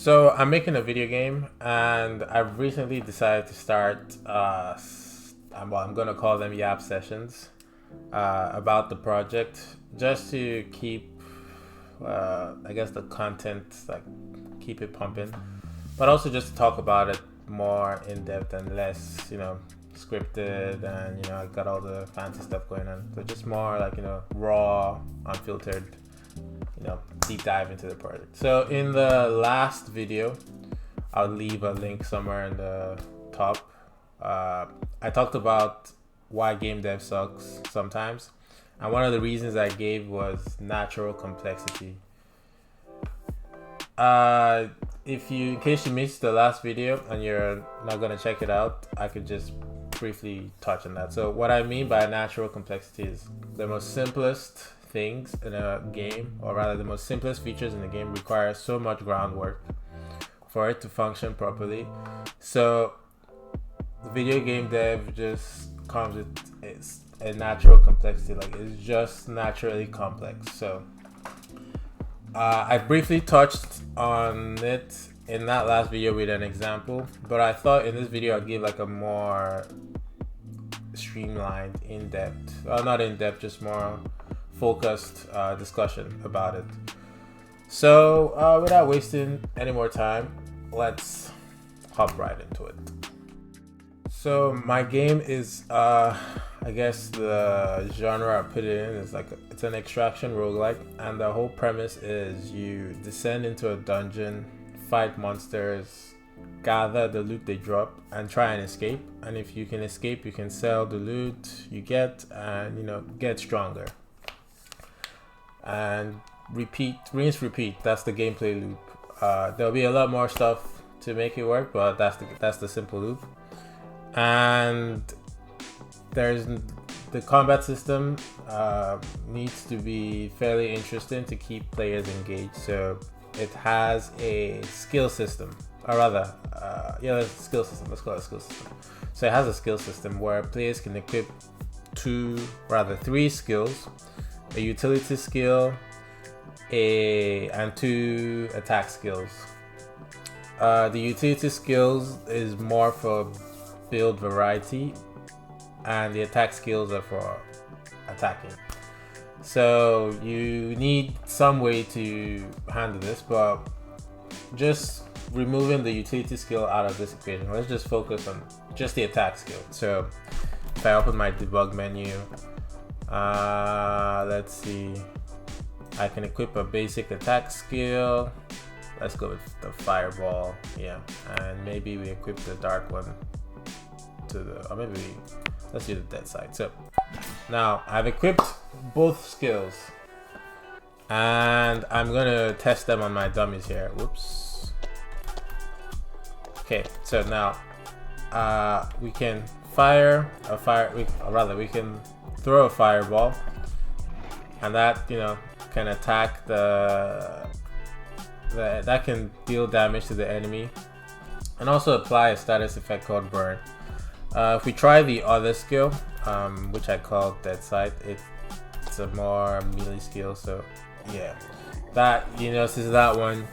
So I'm making a video game, and I've recently decided to start. I'm gonna call them Yap sessions about the project, just to keep, I guess, the content like keep it pumping, but also just to talk about it more in depth and less, scripted, and I got all the fancy stuff going on. So just more like raw, unfiltered, deep dive into the project. So in the last video, I'll leave a link somewhere in the top. I talked about why game dev sucks sometimes, and one of the reasons I gave was natural complexity. In case you missed the last video and you're not gonna check it out, I could just briefly touch on that. So what I mean by natural complexity is the most simplest things in a game, or rather the most simplest features in the game, require so much groundwork for it to function properly. So video game dev just comes with a natural complexity, like it's just naturally complex. So I briefly touched on it in that last video with an example, but I thought in this video I'd give like a more streamlined, in-depth, not in-depth, just more focused discussion about it. So without wasting any more time, let's hop right into it. So my game is, I guess the genre I put it in is it's an extraction roguelike, and the whole premise is you descend into a dungeon, fight monsters, gather the loot they drop, and try and escape. And if you can escape, you can sell the loot you get and get stronger. And rinse, repeat. That's the gameplay loop. There'll be a lot more stuff to make it work, but that's the simple loop. And there's the combat system needs to be fairly interesting to keep players engaged. So it has a skill system, or rather, a skill system. Let's call it a skill system. So it has a skill system where players can equip three skills: a utility skill, and two attack skills. The utility skills is more for build variety, and the attack skills are for attacking. So you need some way to handle this, but just removing the utility skill out of this equation, let's just focus on just the attack skill. So if I open my debug menu, let's see, I can equip a basic attack skill. Let's go with the fireball, and maybe we equip the dark one let's do the dead side. So now I've equipped both skills, and I'm gonna test them on my dummies here. Whoops. Okay, so now we can we can throw a fireball, and that can attack that can deal damage to the enemy, and also apply a status effect called burn. If we try the other skill, which I call dead side, it's a more melee skill. So that since that one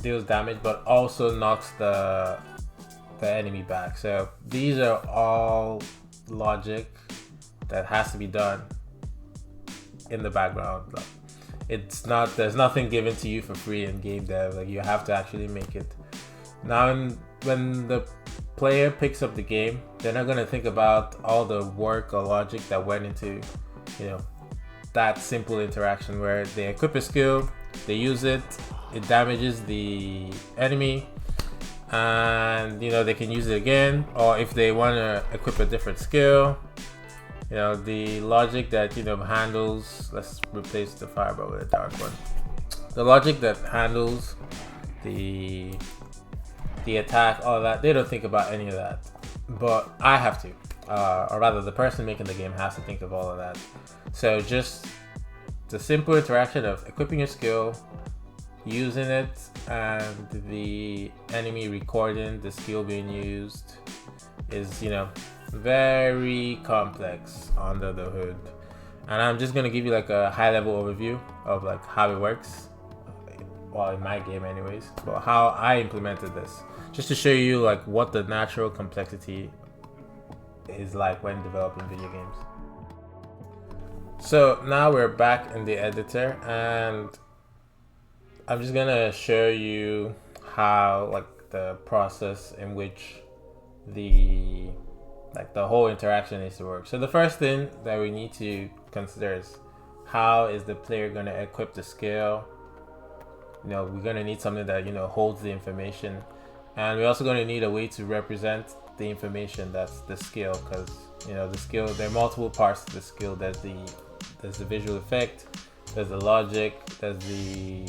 deals damage but also knocks the enemy back. So these are all logic that has to be done in the background. There's nothing given to you for free in game dev. Like, you have to actually make it. Now when the player picks up the game, they're not going to think about all the work or logic that went into that simple interaction where they equip a skill, they use it, it damages the enemy, and they can use it again. Or if they want to equip a different skill, the logic that handles, let's replace the fireball with a dark one, the logic that handles the attack, all that, they don't think about any of that, but I have to, or rather the person making the game has to think of all of that. So just the simple interaction of equipping a skill, using it, and the enemy recording the skill being used is very complex under the hood. And I'm just going to give you like a high level overview of like how it works. well, in my game anyways, but how I implemented this, just to show you like what the natural complexity is like when developing video games. So now we're back in the editor, and I'm just gonna show you how like the process in which the whole interaction needs to work. So the first thing that we need to consider is how is the player going to equip the skill. We're going to need something that holds the information, and we're also going to need a way to represent the information that's the skill, because the skill, there are multiple parts to the skill. There's the visual effect, there's the logic, there's the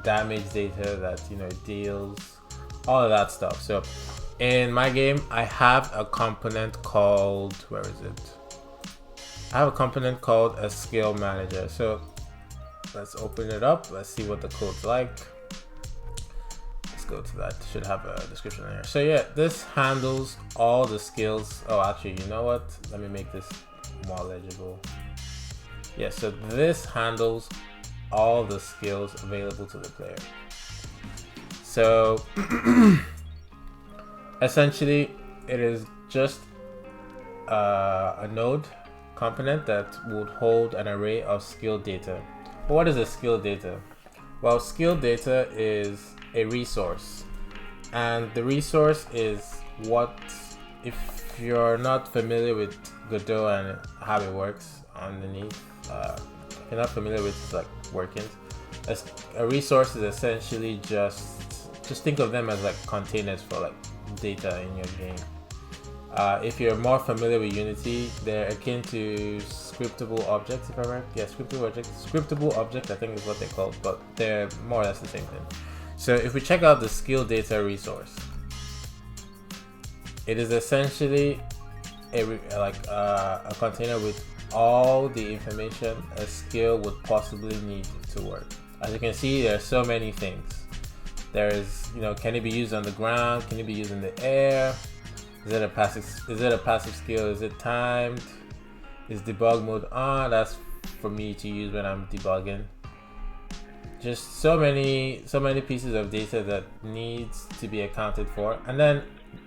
damage data that it deals, all of that stuff. So in my game, I have a component called, where is it? I have a component called a skill manager. So let's open it up. Let's see what the code's like. Let's go to that. Should have a description here. So yeah, this handles all the skills. Oh, actually, you know what? Let me make this more legible. Yeah, so this handles all the skills available to the player. So essentially, it is just a node component that would hold an array of skill data. But what is a skill data? Well, skill data is a resource, and the resource is what, if you're not familiar with Godot and how it works underneath, if you're not familiar with like workings, a resource is essentially just think of them as like containers for like data in your game. If you're more familiar with Unity, they're akin to scriptable objects, if I'm right. Yeah, scriptable object, I think is what they're called, but they're more or less the same thing. So if we check out the skill data resource, it is essentially a container with all the information a skill would possibly need to work. As you can see, there are so many things. There is, can it be used on the ground? Can it be used in the air? Is it a passive skill? Is it timed? Is debug mode on? That's for me to use when I'm debugging. Just so many pieces of data that needs to be accounted for. And then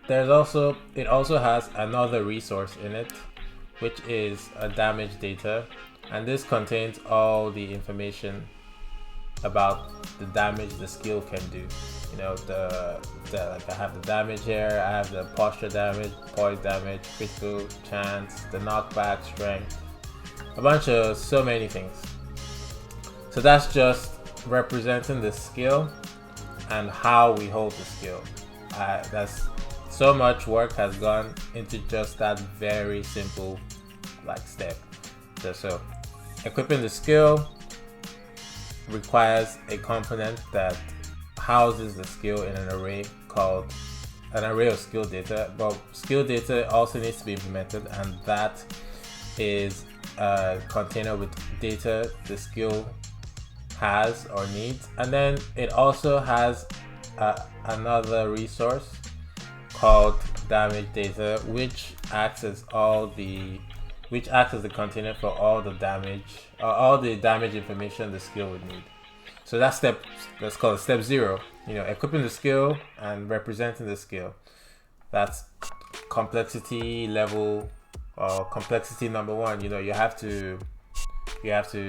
it also has another resource in it, which is a damage data, and this contains all the information about the damage the skill can do. Like I have the damage here, I have the posture damage, poise damage, critical chance, the knockback, strength, a bunch of so many things. So that's just representing the skill and how we hold the skill. That's so much work has gone into just that very simple step. So equipping the skill requires a component that houses the skill in an array called an array of skill data, but skill data also needs to be implemented, and that is a container with data the skill has or needs. And then it also has another resource called damage data, which acts as the container for all the damage information the skill would need. So that's called step 0. Equipping the skill and representing the skill. That's complexity level, or complexity number 1. You have to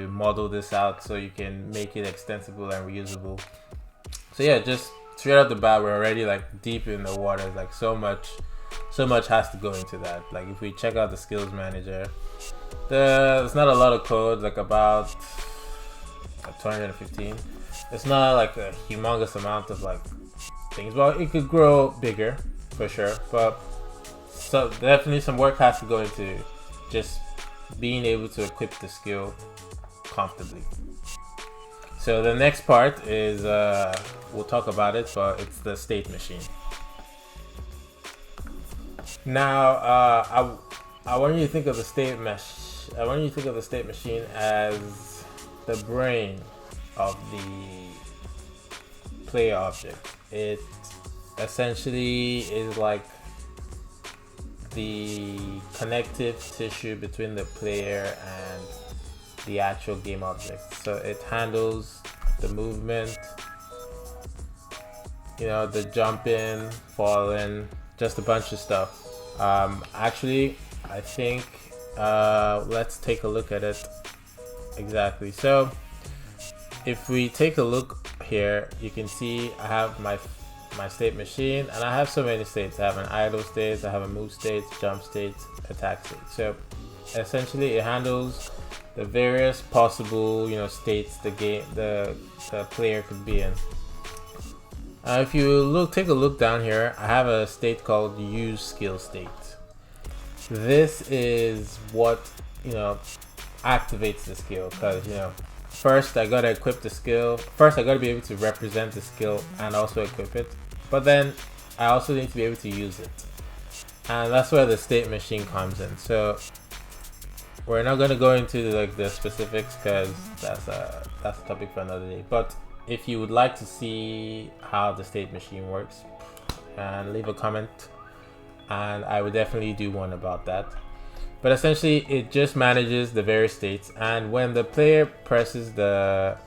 model this out so you can make it extensible and reusable. So yeah, just straight out the bat, we're already deep in the water. So much has to go into that. If we check out the skills manager, there's not a lot of code, about 215. It's not a humongous amount of things, but it could grow bigger for sure. But so definitely some work has to go into just being able to equip the skill comfortably. So the next part is we'll talk about it, but it's the state machine. Now I want you to think of the state machine as the brain of the player object. It essentially is the connective tissue between the player and the actual game object. So it handles the movement, you know, the jumping, falling, just a bunch of stuff. Actually, I think let's take a look at it exactly. So if we take a look here, you can see I have my state machine, and I have so many states. I have an idle state, I have a move state, jump state, attack state. So essentially it handles the various possible, you know, states the player could be in. If you take a look down here, I have a state called use skill state. This is what, you know, activates the skill, because, you know, first I gotta equip the skill. First I gotta be able to represent the skill and also equip it, but then I also need to be able to use it, and that's where the state machine comes in. So we're not gonna go into like the specifics, because that's a topic for another day. But if you would like to see how the state machine works, and leave a comment, and I would definitely do one about that. But essentially it just manages the various states, and when the player presses the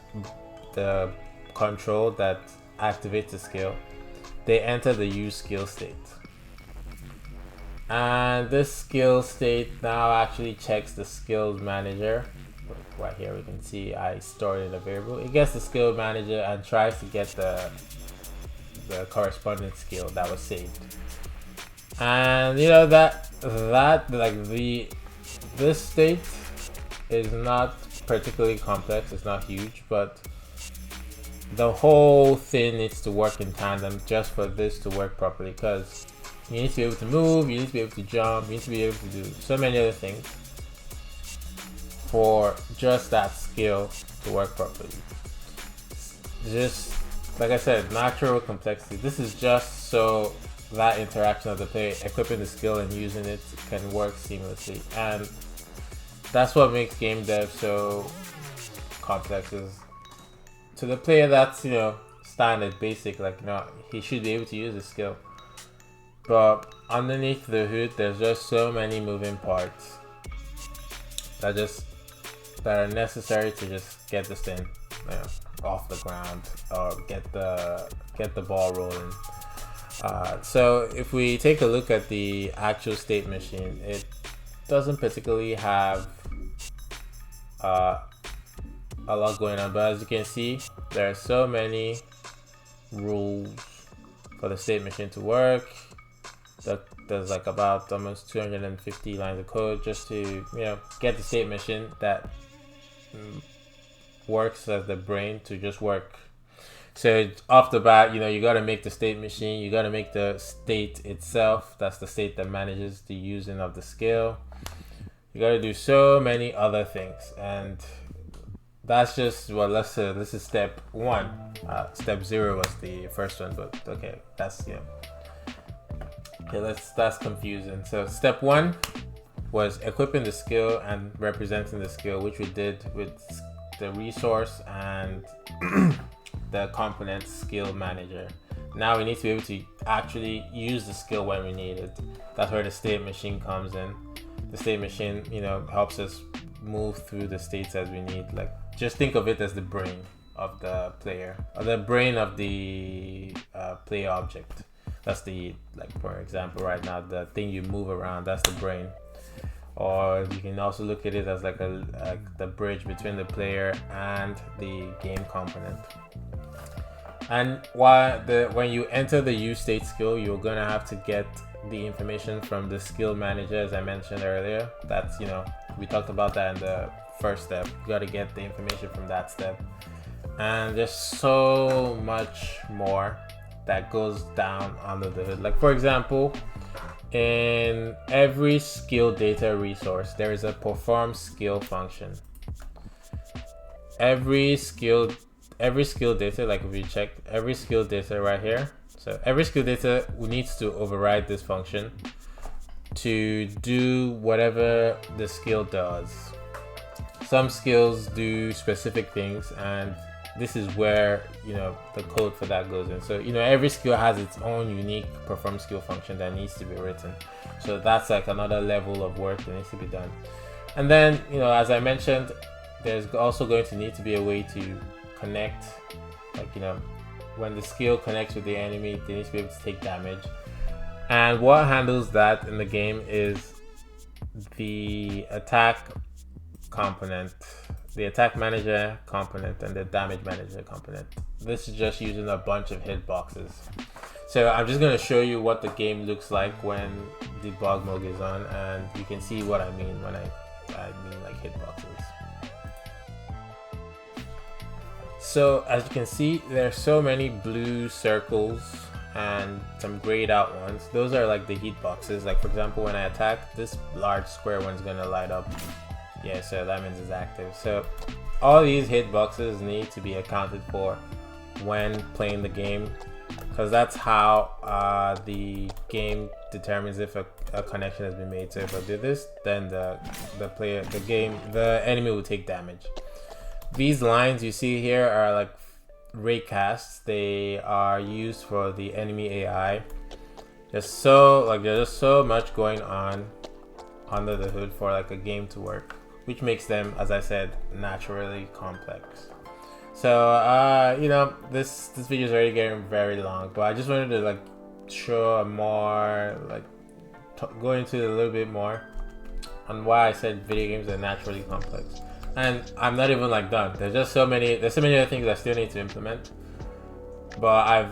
control that activates the skill, they enter the use skill state. And this skill state now actually checks the skills manager. Right here we can see I stored in a variable. It gets the skill manager and tries to get the corresponding skill that was saved. And you know that like this state is not particularly complex, it's not huge, but the whole thing needs to work in tandem just for this to work properly, because you need to be able to move, you need to be able to jump, you need to be able to do so many other things for just that skill to work properly. Just like I said, natural complexity. This is just so that interaction of the player equipping the skill and using it can work seamlessly, and that's what makes game dev so complex. Is to the player that's, you know, standard, basic, like, you know, he should be able to use the skill, but underneath the hood there's just so many moving parts that are necessary to just get this thing, you know, off the ground, or get the ball rolling. So if we take a look at the actual state machine, it doesn't particularly have a lot going on, but as you can see, there are so many rules for the state machine to work. There's like about almost 250 lines of code just to, you know, get the state machine that works as the brain to just work. So off the bat, you know, you got to make the state machine, you got to make the state itself, that's the state that manages the using of the skill. You got to do so many other things, and that's just, well, this is step one. Step 0 was the first one, but okay, that's, you know, okay, that's confusing. So step 1 was equipping the skill and representing the skill, which we did with the resource and the component skill manager. Now we need to be able to actually use the skill when we need it. That's where the state machine comes in. The state machine, you know, helps us move through the states as we need. Like, just think of it as the brain of the player, or the brain of the play object. That's the, like, for example, right now, the thing you move around, that's the brain. Or you can also look at it as like the bridge between the player and the game component. And when you enter the use state skill, you're gonna have to get the information from the skill manager, as I mentioned earlier. That's, you know, we talked about that in the first step. You gotta get the information from that step. And there's so much more that goes down under the hood. Like, for example, in every skill data resource, there is a perform skill function. Every skill data, like if you check every skill data right here, so every skill data needs to override this function to do whatever the skill does. Some skills do specific things, and this is where, you know, the code for that goes in. So, you know, every skill has its own unique perform skill function that needs to be written. So that's like another level of work that needs to be done. And then, you know, as I mentioned, there's also going to need to be a way to connect, like, you know, when the skill connects with the enemy, they need to be able to take damage. And what handles that in the game is the attack component, the attack manager component, and the damage manager component. This is just using a bunch of hitboxes. So I'm just going to show you what the game looks like when debug mode is on, and you can see what I mean when I mean like hitboxes. So as you can see, there's so many blue circles and some grayed out ones. Those are like the heat boxes. Like for example, when I attack, this large square one's gonna light up. Yeah, so that means it's active. So all these hit boxes need to be accounted for when playing the game, because that's how the game determines if a connection has been made. So if I do this, then the enemy will take damage. These lines you see here are like ray casts. They are used for the enemy AI. There's just so much going on under the hood for like a game to work, which makes them, as I said, naturally complex. So you know, this video is already getting very long, but I just wanted to like show a more like go into a little bit more on why I said video games are naturally complex. And I'm not even like done. There's so many other things I still need to implement, but I've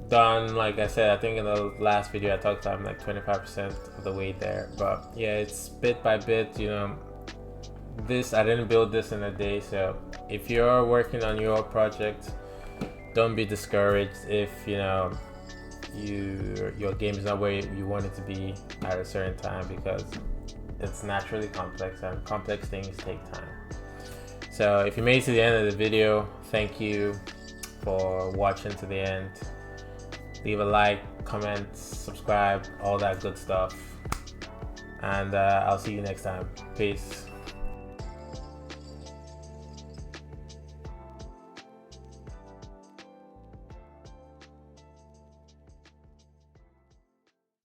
done, like I said, I think in the last video I talked about I'm like 25% of the way there. But yeah, it's bit by bit, you know. I didn't build this in a day, so if you're working on your project, don't be discouraged if you know your game is not where you want it to be at a certain time, because it's naturally complex and complex things take time. So if you made it to the end of the video, thank you for watching to the end. Leave a like, comment, subscribe, all that good stuff, and I'll see you next time. Peace.